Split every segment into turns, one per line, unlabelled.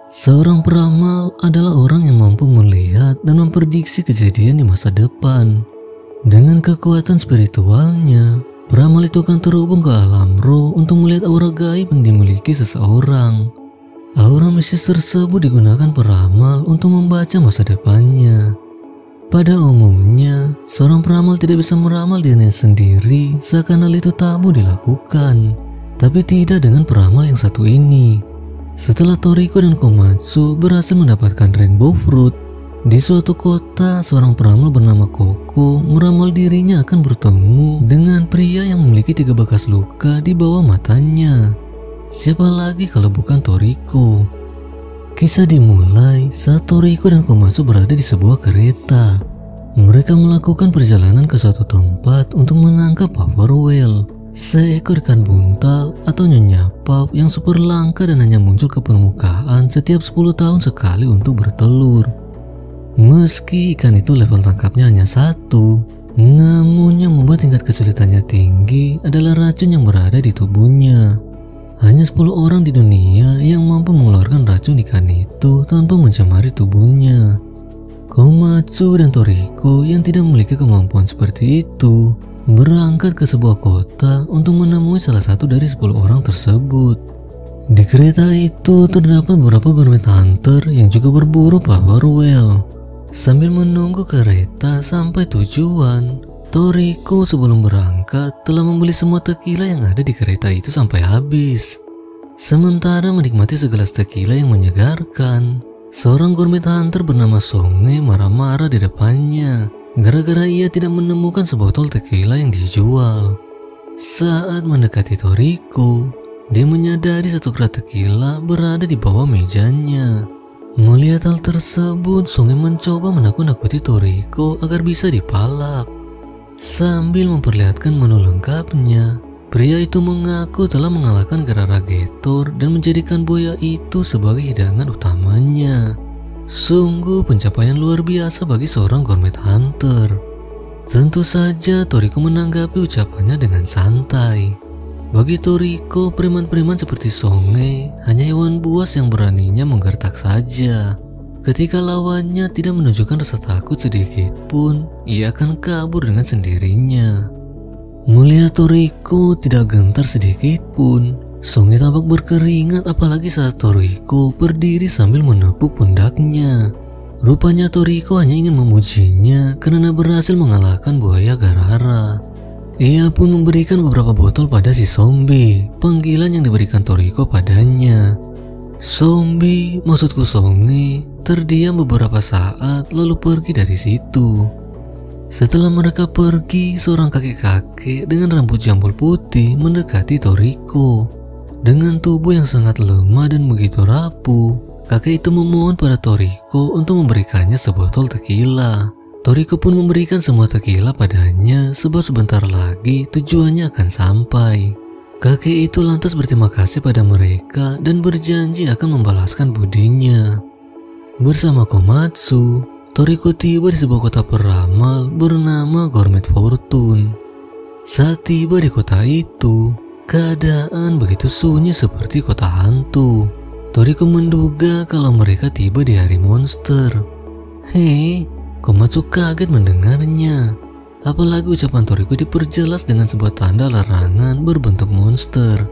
Seorang peramal adalah orang yang mampu melihat dan memprediksi kejadian di masa depan. Dengan kekuatan spiritualnya, peramal itu akan terhubung ke alam roh untuk melihat aura gaib yang dimiliki seseorang. Aura mistis tersebut digunakan peramal untuk membaca masa depannya. Pada umumnya, seorang peramal tidak bisa meramal dirinya sendiri seakan hal itu tabu dilakukan. Tapi tidak dengan peramal yang satu ini. Setelah Toriko dan Komatsu berhasil mendapatkan Rainbow Fruit, di suatu kota seorang peramal bernama Koko meramal dirinya akan bertemu dengan pria yang memiliki 3 bekas luka di bawah matanya. Siapa lagi kalau bukan Toriko? Kisah dimulai saat Toriko dan Komatsu berada di sebuah kereta. Mereka melakukan perjalanan ke suatu tempat untuk menangkap Puffer Whale, seekor ikan buntal atau nyonya pup yang super langka dan hanya muncul ke permukaan setiap 10 tahun sekali untuk bertelur. Meski ikan itu level tangkapnya hanya 1, namun yang membuat tingkat kesulitannya tinggi adalah racun yang berada di tubuhnya. Hanya 10 orang di dunia yang mampu mengeluarkan racun ikan itu tanpa mencemari tubuhnya. Komatsu dan Toriko yang tidak memiliki kemampuan seperti itu berangkat ke sebuah kota untuk menemui salah satu dari 10 orang tersebut. Di kereta itu terdapat beberapa gourmet hunter yang juga berburu Puffer Whale. Sambil menunggu kereta sampai tujuan, Toriko sebelum berangkat telah membeli semua tequila yang ada di kereta itu sampai habis. Sementara menikmati segelas tequila yang menyegarkan, seorang gourmet hunter bernama Songe marah-marah di depannya gara-gara ia tidak menemukan sebotol tequila yang dijual. Saat mendekati Toriko, dia menyadari satu kerat tequila berada di bawah mejanya. Melihat hal tersebut, Songe mencoba menakut-nakuti Toriko agar bisa dipalak. Sambil memperlihatkan menu lengkapnya, pria itu mengaku telah mengalahkan Garara Getor dan menjadikan buaya itu sebagai hidangan utamanya. Sungguh pencapaian luar biasa bagi seorang gourmet hunter. Tentu saja Toriko menanggapi ucapannya dengan santai. Bagi Toriko, preman-preman seperti Songe hanya hewan buas yang beraninya menggertak saja. Ketika lawannya tidak menunjukkan rasa takut sedikit pun, ia akan kabur dengan sendirinya. Melihat Toriko tidak gentar sedikit pun, Songe tampak berkeringat apalagi saat Toriko berdiri sambil menepuk pundaknya. Rupanya Toriko hanya ingin memujinya karena berhasil mengalahkan buaya Garara. Ia pun memberikan beberapa botol pada si zombie, panggilan yang diberikan Toriko padanya. Zombie, maksudku Songe, terdiam beberapa saat lalu pergi dari situ. Setelah mereka pergi, seorang kakek-kakek dengan rambut jambul putih mendekati Toriko. Dengan tubuh yang sangat lemah dan begitu rapuh, kakek itu memohon pada Toriko untuk memberikannya sebotol tequila. Toriko pun memberikan semua tequila padanya sebab sebentar lagi tujuannya akan sampai. Kakek itu lantas berterima kasih pada mereka dan berjanji akan membalaskan budinya. Bersama Komatsu, Toriko tiba di sebuah kota peramal bernama Gourmet Fortune. Saat tiba di kota itu, keadaan begitu sunyi seperti kota hantu. Toriko menduga kalau mereka tiba di hari monster. Hei, Komatsu kaget mendengarnya. Apalagi ucapan Toriko diperjelas dengan sebuah tanda larangan berbentuk monster.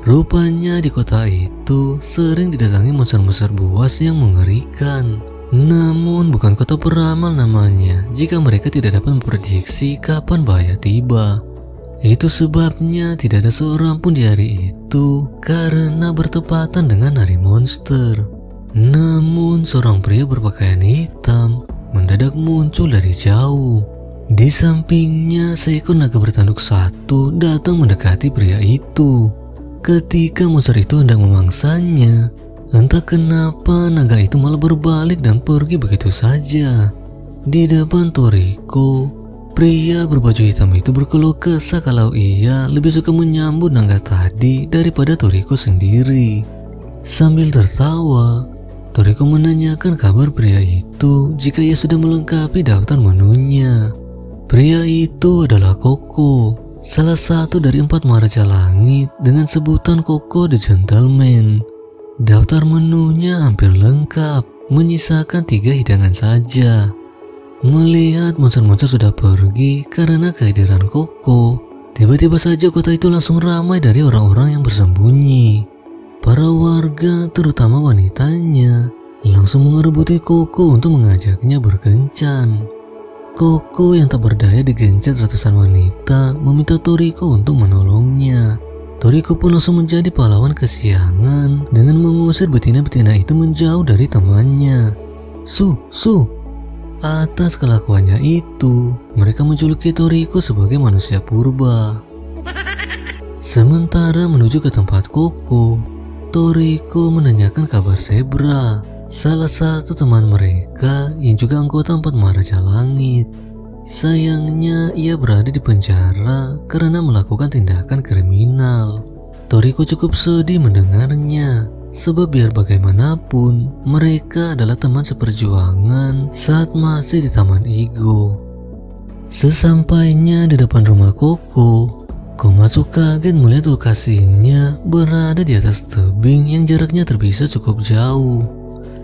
Rupanya di kota itu sering didatangi monster-monster buas yang mengerikan. Namun bukan kota peramal namanya jika mereka tidak dapat memprediksi kapan bahaya tiba. Itu sebabnya tidak ada seorang pun di hari itu karena bertepatan dengan hari monster. Namun seorang pria berpakaian hitam mendadak muncul dari jauh. Di sampingnya seekor naga bertanduk satu datang mendekati pria itu. Ketika monster itu hendak memangsanya, entah kenapa naga itu malah berbalik dan pergi begitu saja. Di depan Toriko, pria berbaju hitam itu berkeluh kesah kalau ia lebih suka menyambut naga tadi daripada Toriko sendiri. Sambil tertawa, Toriko menanyakan kabar pria itu jika ia sudah melengkapi daftar menunya. Pria itu adalah Koko, salah satu dari 4 maharaja langit dengan sebutan Koko the Gentleman. Daftar menunya hampir lengkap, menyisakan 3 hidangan saja. Melihat monster-monster sudah pergi karena kehadiran Koko, tiba-tiba saja kota itu langsung ramai dari orang-orang yang bersembunyi. Para warga, terutama wanitanya, langsung mengerebuti Koko untuk mengajaknya berkencan. Koko yang tak berdaya digencet ratusan wanita meminta Toriko untuk menolongnya. Toriko pun langsung menjadi pahlawan kesiangan dengan mengusir betina-betina itu menjauh dari temannya. Su. Atas kelakuannya itu, mereka menjuluki Toriko sebagai manusia purba. Sementara menuju ke tempat Koko, Toriko menanyakan kabar Zebra, salah satu teman mereka yang juga anggota 4 Maharaja Langit. Sayangnya ia berada di penjara karena melakukan tindakan kriminal. Toriko cukup sedih mendengarnya, sebab biar bagaimanapun mereka adalah teman seperjuangan saat masih di Taman Igo. Sesampainya di depan rumah Koko, Komatsu kaget melihat lokasinya berada di atas tebing yang jaraknya terpisah cukup jauh.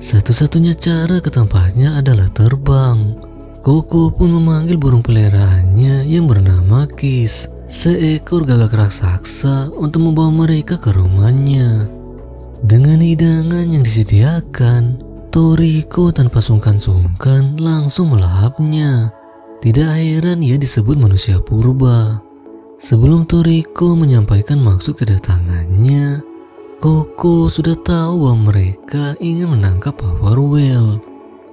Satu-satunya cara ke tempatnya adalah terbang. Koko pun memanggil burung peliharaannya yang bernama Kiss, seekor gagak raksasa, untuk membawa mereka ke rumahnya. Dengan hidangan yang disediakan, Toriko tanpa sungkan-sungkan langsung melahapnya. Tidak heran ia disebut manusia purba. Sebelum Toriko menyampaikan maksud kedatangannya, Koko sudah tahu bahwa mereka ingin menangkap Power Whale.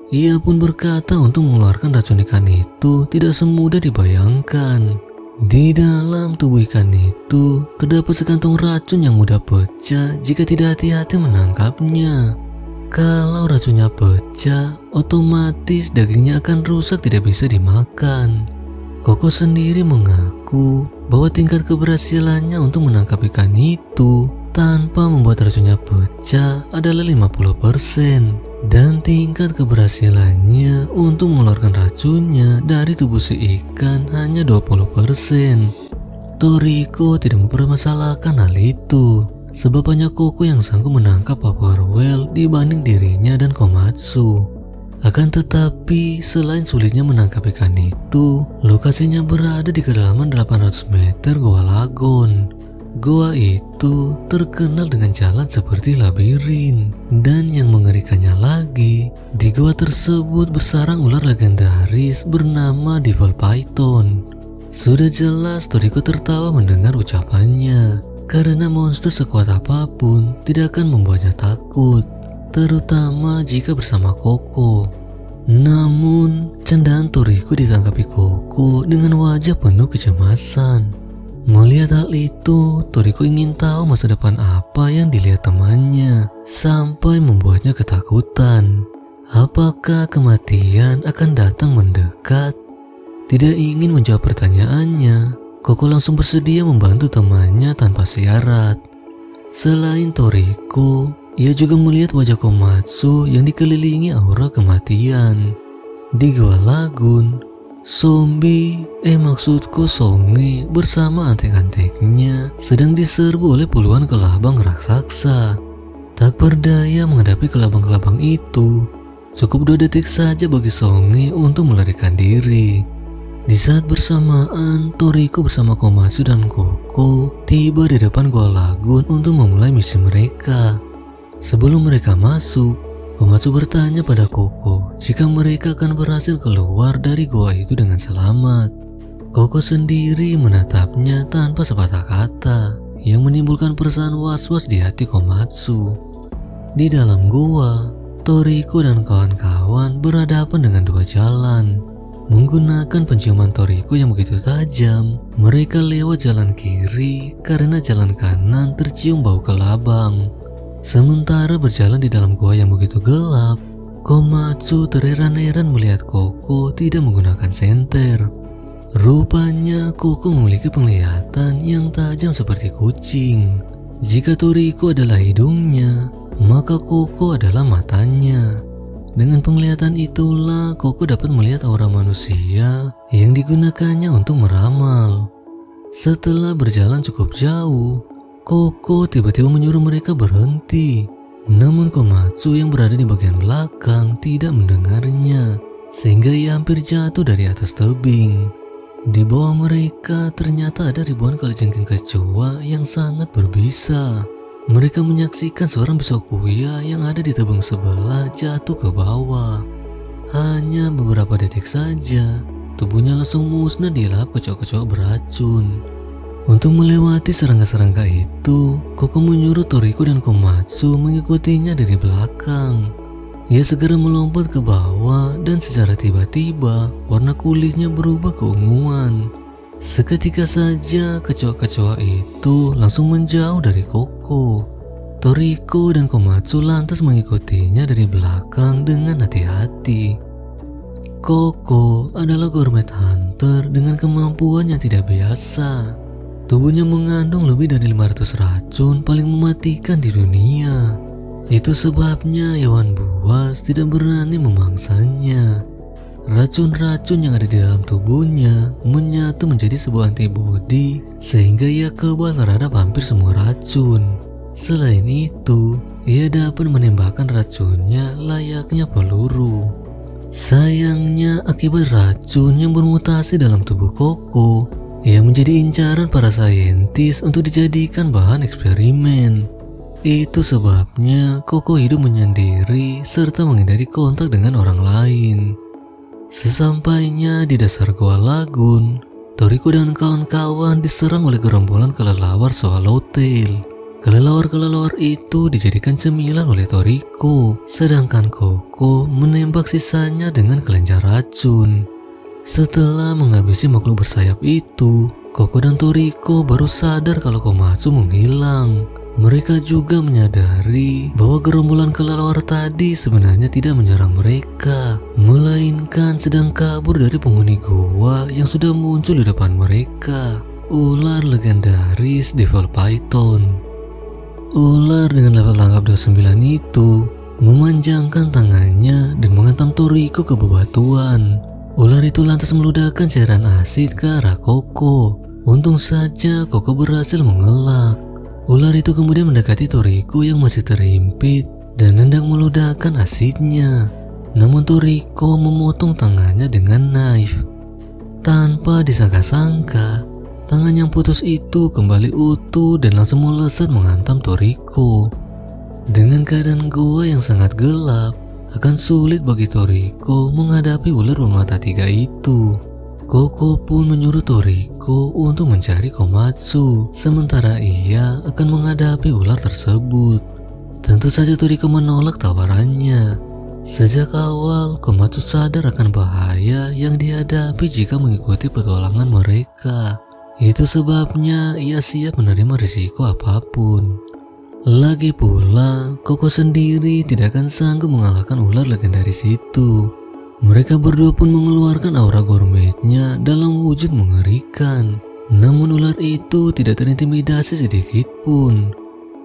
Ia pun berkata untuk mengeluarkan racun ikan itu tidak semudah dibayangkan. Di dalam tubuh ikan itu terdapat sekantong racun yang mudah pecah jika tidak hati-hati menangkapnya. Kalau racunnya pecah, otomatis dagingnya akan rusak, tidak bisa dimakan. Koko sendiri mengaku bahwa tingkat keberhasilannya untuk menangkap ikan itu tanpa membuat racunnya pecah adalah 50%. Dan tingkat keberhasilannya untuk mengeluarkan racunnya dari tubuh si ikan hanya 20%. Toriko tidak mempermasalahkan hal itu, sebab hanya Koko yang sanggup menangkap Power Whale dibanding dirinya dan Komatsu. Akan tetapi, selain sulitnya menangkap ikan itu, lokasinya berada di kedalaman 800 meter Goa Lagon. Goa itu terkenal dengan jalan seperti labirin, dan yang mengerikannya lagi, di goa tersebut bersarang ular legendaris bernama Devil Python. Sudah jelas Toriko tertawa mendengar ucapannya, karena monster sekuat apapun tidak akan membuatnya takut, terutama jika bersama Koko. Namun, candaan Toriko ditanggapi Koko dengan wajah penuh kecemasan. Melihat hal itu, Toriko ingin tahu masa depan apa yang dilihat temannya, sampai membuatnya ketakutan. Apakah kematian akan datang mendekat? Tidak ingin menjawab pertanyaannya, Koko langsung bersedia membantu temannya tanpa syarat. Selain Toriko, ia juga melihat wajah Komatsu yang dikelilingi aura kematian. Di Goa Lagun, maksudku Songe bersama antek-anteknya sedang diserbu oleh puluhan kelabang raksasa. Tak berdaya menghadapi kelabang-kelabang itu, cukup 2 detik saja bagi Songe untuk melarikan diri. Di saat bersamaan, Toriko bersama Komatsu dan Koko tiba di depan Goa Lagun untuk memulai misi mereka. Sebelum mereka masuk, Komatsu bertanya pada Koko jika mereka akan berhasil keluar dari goa itu dengan selamat. Koko sendiri menatapnya tanpa sepatah kata, yang menimbulkan perasaan was-was di hati Komatsu. Di dalam goa, Toriko dan kawan-kawan berhadapan dengan 2 jalan. Menggunakan penciuman Toriko yang begitu tajam, mereka lewat jalan kiri karena jalan kanan tercium bau kelabang. Sementara berjalan di dalam gua yang begitu gelap, Komatsu terheran-heran melihat Koko tidak menggunakan senter. Rupanya Koko memiliki penglihatan yang tajam seperti kucing. Jika Toriko adalah hidungnya, maka Koko adalah matanya. Dengan penglihatan itulah Koko dapat melihat aura manusia yang digunakannya untuk meramal. Setelah berjalan cukup jauh, Koko tiba-tiba menyuruh mereka berhenti. Namun Komatsu yang berada di bagian belakang tidak mendengarnya, sehingga ia hampir jatuh dari atas tebing. Di bawah mereka ternyata ada ribuan kalajengking kecoa yang sangat berbisa. Mereka menyaksikan seorang Bisokuya yang ada di tebing sebelah jatuh ke bawah. Hanya beberapa detik saja, tubuhnya langsung musnah dilahap kecoa-kecoa beracun. Untuk melewati serangga-serangga itu, Koko menyuruh Toriko dan Komatsu mengikutinya dari belakang. Ia segera melompat ke bawah dan secara tiba-tiba warna kulitnya berubah keunguan. Seketika saja kecoa-kecoa itu langsung menjauh dari Koko. Toriko dan Komatsu lantas mengikutinya dari belakang dengan hati-hati. Koko adalah gourmet hunter dengan kemampuan yang tidak biasa. Tubuhnya mengandung lebih dari 500 racun paling mematikan di dunia. Itu sebabnya hewan buas tidak berani memangsanya. Racun-racun yang ada di dalam tubuhnya menyatu menjadi sebuah antibodi sehingga ia kebal terhadap hampir semua racun. Selain itu, ia dapat menembakkan racunnya layaknya peluru. Sayangnya akibat racun yang bermutasi dalam tubuh Koko, ia menjadi incaran para saintis untuk dijadikan bahan eksperimen. Itu sebabnya Koko hidup menyendiri serta menghindari kontak dengan orang lain. Sesampainya di dasar Goa Lagun, Toriko dan kawan-kawan diserang oleh gerombolan kelelawar swallowtail. Kelelawar-kelelawar itu dijadikan cemilan oleh Toriko, sedangkan Koko menembak sisanya dengan kelenjar racun. Setelah menghabisi makhluk bersayap itu, Koko dan Toriko baru sadar kalau Komatsu menghilang. Mereka juga menyadari bahwa gerombolan kelelawar tadi sebenarnya tidak menyerang mereka, melainkan sedang kabur dari penghuni goa yang sudah muncul di depan mereka, ular legendaris Devil Python. Ular dengan level tangkap 29 itu memanjangkan tangannya dan menghantam Toriko ke bebatuan. Ular itu lantas meludahkan cairan asid ke arah Koko. Untung saja Koko berhasil mengelak. Ular itu kemudian mendekati Toriko yang masih terhimpit dan hendak meludahkan asidnya. Namun Toriko memotong tangannya dengan knife. Tanpa disangka-sangka, tangan yang putus itu kembali utuh dan langsung melesat menghantam Toriko. Dengan keadaan goa yang sangat gelap, akan sulit bagi Toriko menghadapi ular bermata 3 itu. Koko pun menyuruh Toriko untuk mencari Komatsu, sementara ia akan menghadapi ular tersebut. Tentu saja Toriko menolak tawarannya. Sejak awal, Komatsu sadar akan bahaya yang dihadapi jika mengikuti petualangan mereka. Itu sebabnya ia siap menerima risiko apapun. Lagi pula, Koko sendiri tidak akan sanggup mengalahkan ular legendaris itu. Mereka berdua pun mengeluarkan aura gourmetnya dalam wujud mengerikan. Namun ular itu tidak terintimidasi sedikit pun.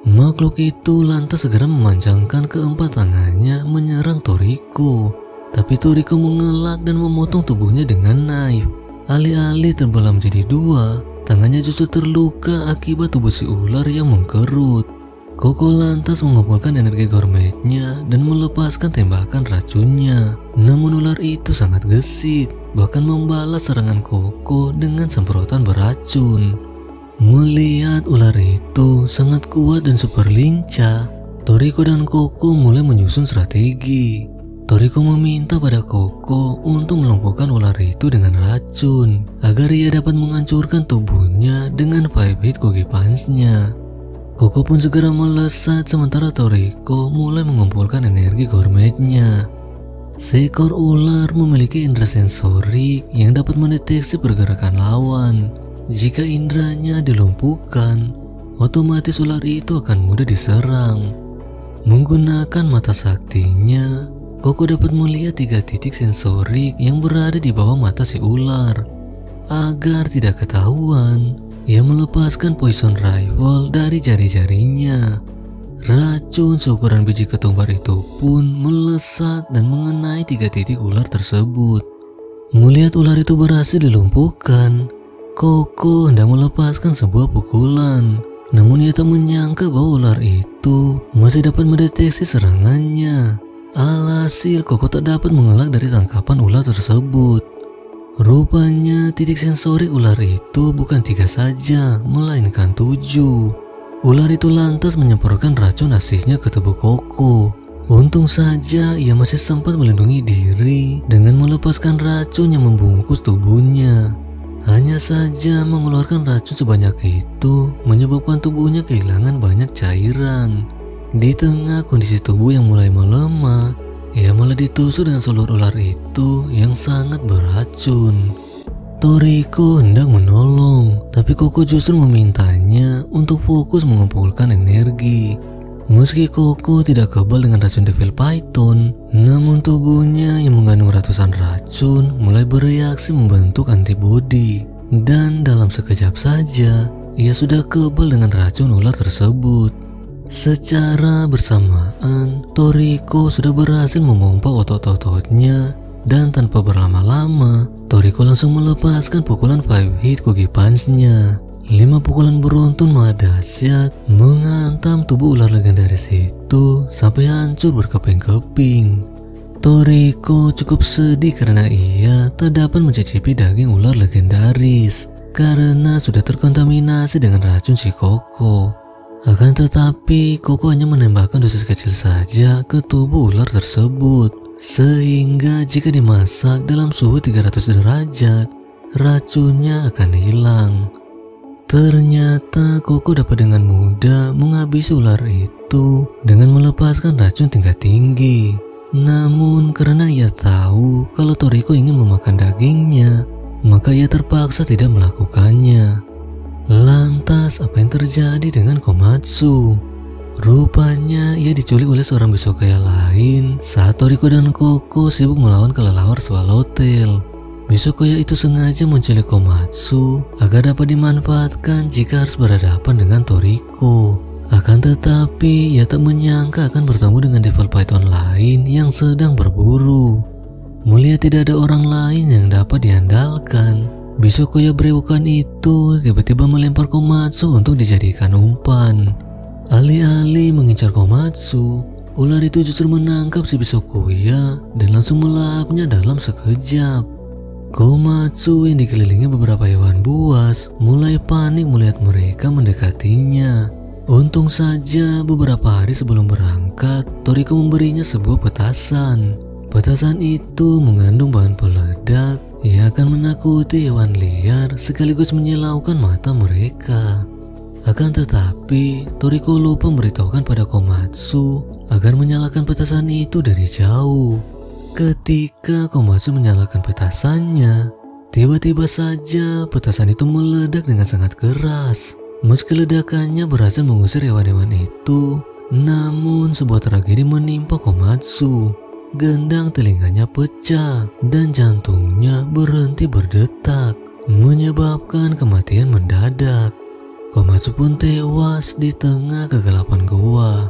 Makhluk itu lantas segera memanjangkan keempat tangannya menyerang Toriko. Tapi Toriko mengelak dan memotong tubuhnya dengan knife. Alih-alih terbelah menjadi 2, tangannya justru terluka akibat tubuh si ular yang mengkerut. Koko lantas mengumpulkan energi gourmetnya dan melepaskan tembakan racunnya. Namun ular itu sangat gesit, bahkan membalas serangan Koko dengan semprotan beracun. Melihat ular itu sangat kuat dan super lincah, Toriko dan Koko mulai menyusun strategi. Toriko meminta pada Koko untuk melumpuhkan ular itu dengan racun, agar ia dapat menghancurkan tubuhnya dengan 5 hit Gogi Punch-nya. Koko pun segera melesat sementara Toriko mulai mengumpulkan energi gourmetnya. Seekor ular memiliki indera sensorik yang dapat mendeteksi pergerakan lawan. Jika inderanya dilumpuhkan, otomatis ular itu akan mudah diserang. Menggunakan mata saktinya, Koko dapat melihat 3 titik sensorik yang berada di bawah mata si ular. Agar tidak ketahuan, ia melepaskan poison rifle dari jari-jarinya. Racun seukuran biji ketumbar itu pun melesat dan mengenai 3 titik ular tersebut. Melihat ular itu berhasil dilumpuhkan, Koko hendak melepaskan sebuah pukulan. Namun ia tak menyangka bahwa ular itu masih dapat mendeteksi serangannya. Alhasil Koko tak dapat mengelak dari tangkapan ular tersebut. Rupanya titik sensorik ular itu bukan 3 saja, melainkan 7. Ular itu lantas menyemprotkan racun aslinya ke tubuh Koko. Untung saja ia masih sempat melindungi diri dengan melepaskan racun yang membungkus tubuhnya. Hanya saja mengeluarkan racun sebanyak itu menyebabkan tubuhnya kehilangan banyak cairan. Di tengah kondisi tubuh yang mulai melemah, ia malah ditusuk dengan sulut ular itu yang sangat beracun. Toriko hendak menolong, tapi Koko justru memintanya untuk fokus mengumpulkan energi. Meski Koko tidak kebal dengan racun Devil Python, namun tubuhnya yang mengandung ratusan racun mulai bereaksi membentuk antibodi. Dan dalam sekejap saja, ia sudah kebal dengan racun ular tersebut. Secara bersamaan, Toriko sudah berhasil memompa otot-ototnya. Dan tanpa berlama-lama, Toriko langsung melepaskan pukulan 5 hit Kogi Punch-nya. 5 pukulan beruntun maha dahsyat menghantam tubuh ular legendaris itu sampai hancur berkeping-keping. Toriko cukup sedih karena ia tak dapat mencicipi daging ular legendaris karena sudah terkontaminasi dengan racun si Koko. Akan tetapi Koko hanya menembakkan dosis kecil saja ke tubuh ular tersebut, sehingga jika dimasak dalam suhu 300 derajat, racunnya akan hilang. Ternyata Koko dapat dengan mudah menghabisi ular itu dengan melepaskan racun tingkat tinggi. Namun karena ia tahu kalau Toriko ingin memakan dagingnya, maka ia terpaksa tidak melakukannya. Lantas apa yang terjadi dengan Komatsu? Rupanya ia diculik oleh seorang Bisokaya lain saat Toriko dan Koko sibuk melawan kelelawar swallowtail. Bisokaya itu sengaja menculik Komatsu agar dapat dimanfaatkan jika harus berhadapan dengan Toriko. Akan tetapi ia tak menyangka akan bertemu dengan Devil Python lain yang sedang berburu. Melihat tidak ada orang lain yang dapat diandalkan, Bisokaya berewokan itu tiba-tiba melempar Komatsu untuk dijadikan umpan. Alih-alih mengincar Komatsu, ular itu justru menangkap si Bisokaya dan langsung melahapnya dalam sekejap. Komatsu yang dikelilingi beberapa hewan buas mulai panik melihat mereka mendekatinya. Untung saja beberapa hari sebelum berangkat, Toriko memberinya sebuah petasan. Petasan itu mengandung bahan peledak yang akan menakuti hewan liar sekaligus menyilaukan mata mereka. Akan tetapi, Toriko lupa memberitahukan pada Komatsu agar menyalakan petasan itu dari jauh. Ketika Komatsu menyalakan petasannya, tiba-tiba saja petasan itu meledak dengan sangat keras. Meski ledakannya berhasil mengusir hewan-hewan itu, namun sebuah tragedi menimpa Komatsu. Gendang telinganya pecah dan jantungnya berhenti berdetak, menyebabkan kematian mendadak. Komatsu pun tewas di tengah kegelapan goa.